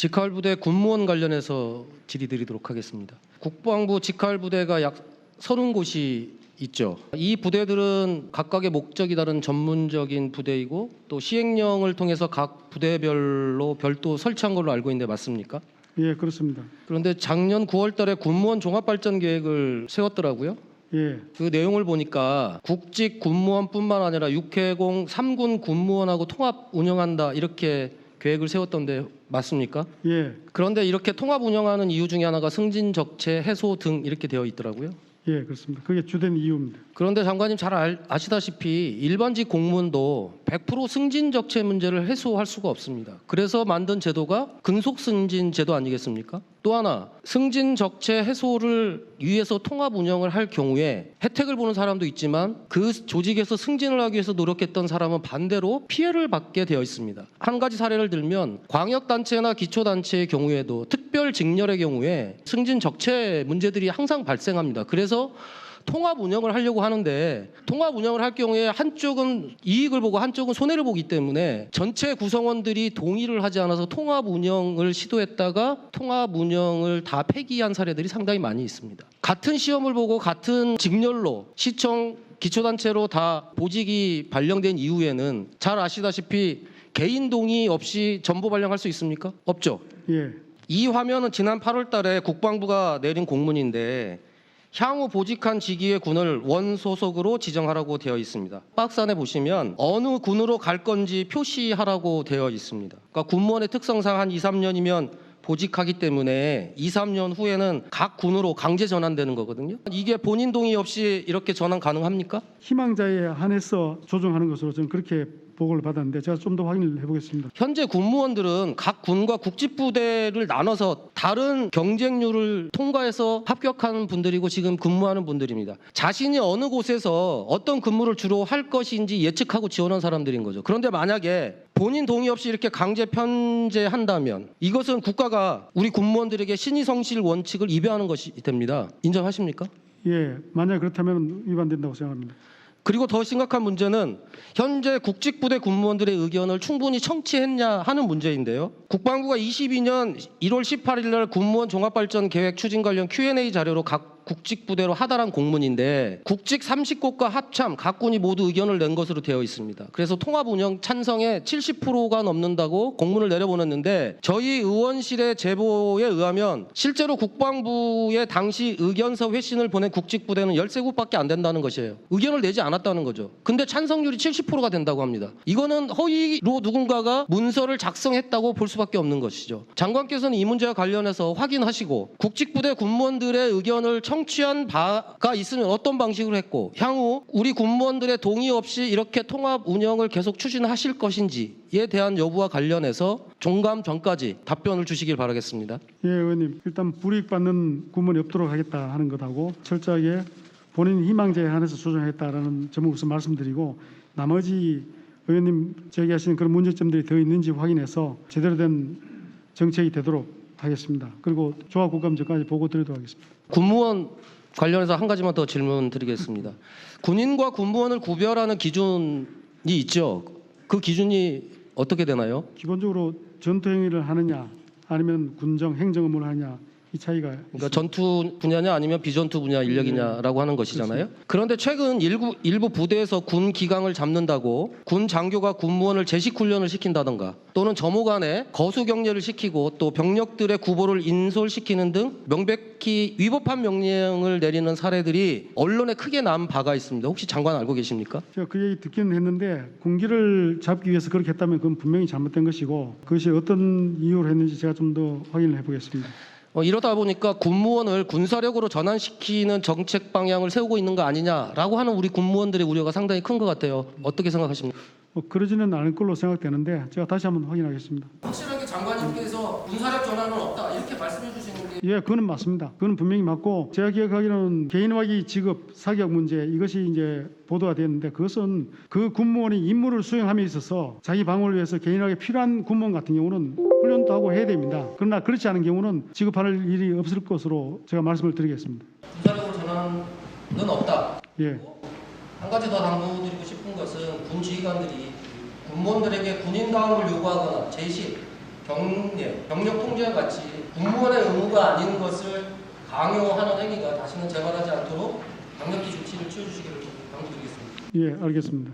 직할부대 군무원 관련해서 질의드리도록 하겠습니다. 국방부 직할부대가 약 30곳이 있죠. 이 부대들은 각각의 목적이 다른 전문적인 부대이고 또 시행령을 통해서 각 부대별로 별도 설치한 걸로 알고 있는데 맞습니까? 예, 그렇습니다. 그런데 작년 9월 달에 군무원 종합발전 계획을 세웠더라고요. 예, 그 내용을 보니까 국직 군무원뿐만 아니라 육해공 3군 군무원하고 통합 운영한다 이렇게 계획을 세웠던데 맞습니까? 예, 그런데 이렇게 통합 운영하는 이유 중에 하나가 승진 적체 해소 등 이렇게 되어 있더라고요. 예, 그렇습니다. 그게 주된 이유입니다. 그런데 장관님 잘 아시다시피 일반직 공무원도 100% 승진 적체 문제를 해소할 수가 없습니다. 그래서 만든 제도가 근속 승진 제도 아니겠습니까? 또 하나 승진 적체 해소를 위해서 통합 운영을 할 경우에 혜택을 보는 사람도 있지만 그 조직에서 승진을 하기 위해서 노력했던 사람은 반대로 피해를 받게 되어 있습니다. 한 가지 사례를 들면 광역단체나 기초단체의 경우에도 특별 직렬의 경우에 승진 적체 문제들이 항상 발생합니다. 그래서 통합 운영을 하려고 하는데 통합 운영을 할 경우에 한쪽은 이익을 보고 한쪽은 손해를 보기 때문에 전체 구성원들이 동의를 하지 않아서 통합 운영을 시도했다가 통합 운영을 다 폐기한 사례들이 상당히 많이 있습니다. 같은 시험을 보고 같은 직렬로 시청 기초단체로 다 보직이 발령된 이후에는 잘 아시다시피 개인 동의 없이 전보 발령할 수 있습니까? 없죠. 예, 이 화면은 지난 8월 달에 국방부가 내린 공문인데 향후 보직한 직위의 군을 원 소속으로 지정하라고 되어 있습니다. 박스 안에 보시면 어느 군으로 갈 건지 표시하라고 되어 있습니다. 그러니까 군무원의 특성상 한 2, 3년이면 보직하기 때문에 2, 3년 후에는 각 군으로 강제 전환되는 거거든요. 이게 본인 동의 없이 이렇게 전환 가능합니까? 희망자에 한해서 조정하는 것으로 저는 그렇게 보고를 받았는데 제가 좀 더 확인을 해보겠습니다. 현재 군무원들은 각 군과 국집부대를 나눠서 다른 경쟁률을 통과해서 합격하는 분들이고 지금 근무하는 분들입니다. 자신이 어느 곳에서 어떤 근무를 주로 할 것인지 예측하고 지원한 사람들인 거죠. 그런데 만약에 본인 동의 없이 이렇게 강제 편제한다면 이것은 국가가 우리 군무원들에게 신의성실 원칙을 위배하는 것이 됩니다. 인정하십니까? 예, 만약 그렇다면 위반된다고 생각합니다. 그리고 더 심각한 문제는 현재 국직부대 군무원들의 의견을 충분히 청취했냐 하는 문제인데요. 국방부가 22년 1월 18일 날 군무원 종합발전 계획 추진 관련 Q&A 자료로 각 국직부대로 하달한 공문인데 국직 30곳과 합참 각 군이 모두 의견을 낸 것으로 되어 있습니다. 그래서 통합 운영 찬성에 70%가 넘는다고 공문을 내려보냈는데 저희 의원실의 제보에 의하면 실제로 국방부의 당시 의견서 회신을 보낸 국직부대는 13곳밖에 안 된다는 것이에요. 의견을 내지 않았다는 거죠. 근데 찬성률이 70%가 된다고 합니다. 이거는 허위로 누군가가 문서를 작성했다고 볼 수밖에 없는 것이죠. 장관께서는 이 문제와 관련해서 확인하시고 국직부대 군무원들의 의견을 청취한 바가 있으면 어떤 방식으로 했고 향후 우리 군무원들의 동의 없이 이렇게 통합 운영을 계속 추진하실 것인지에 대한 여부와 관련해서 종감 전까지 답변을 주시길 바라겠습니다. 예, 의원님. 일단 불이익받는 군무원이 없도록 하겠다 하는 것하고 철저하게 본인 희망자에 한해서 조정했다라는 점을 우선 말씀드리고 나머지 의원님 제기하시는 그런 문제점들이 더 있는지 확인해서 제대로 된 정책이 되도록 하겠습니다. 그리고 조합국감 전까지 보고 드리도록 하겠습니다. 군무원 관련해서 한 가지만 더 질문 드리겠습니다. 군인과 군무원을 구별하는 기준이 있죠. 그 기준이 어떻게 되나요? 기본적으로 전투 행위를 하느냐 아니면 군정 행정 업무를 하느냐 이 차이가 그러니까 있습니다. 전투 분야냐 아니면 비전투 분야 인력이냐라고 하는 것이잖아요. 그런데 최근 일부 부대에서 군 기강을 잡는다고 군 장교가 군무원을 제식 훈련을 시킨다던가 또는 점호 간에 거수 경례를 시키고 또 병력들의 구보를 인솔시키는 등 명백히 위법한 명령을 내리는 사례들이 언론에 크게 난 바가 있습니다. 혹시 장관 알고 계십니까? 제가 그 얘기 듣기는 했는데 군기를 잡기 위해서 그렇게 했다면 그건 분명히 잘못된 것이고 그것이 어떤 이유로 했는지 제가 좀 더 확인을 해보겠습니다. 이러다 보니까 군무원을 군사력으로 전환시키는 정책 방향을 세우고 있는 거 아니냐라고 하는 우리 군무원들의 우려가 상당히 큰 것 같아요. 어떻게 생각하십니까? 그러지는 않을 걸로 생각되는데 제가 다시 한번 확인하겠습니다. 확실하게 장관님께서 군사력 전환은 없다 이렇게 말씀해 주시는데 예, 그거는 맞습니다. 그건 분명히 맞고 제가 기억하기로는 개인화기 지급 사격 문제 이것이 이제 보도가 됐는데 그것은 그 군무원이 임무를 수행함에 있어서 자기 방어를 위해서 개인화기 필요한 군무원 같은 경우는 훈련도 하고 해야 됩니다. 그러나 그렇지 않은 경우는 지급할 일이 없을 것으로 제가 말씀을 드리겠습니다. 군사력으로 전환은 없다. 예. 한 가지 더 당부드리고 싶은 것은 군 지휘관들이 군무원들에게 군인다움을 요구하거나 제식 병력 통제와 같이 군무원의 의무가 아닌 것을 강요하는 행위가 다시는 재발하지 않도록 강력히 조치를 취해주시기를 당부드리겠습니다. 예, 알겠습니다.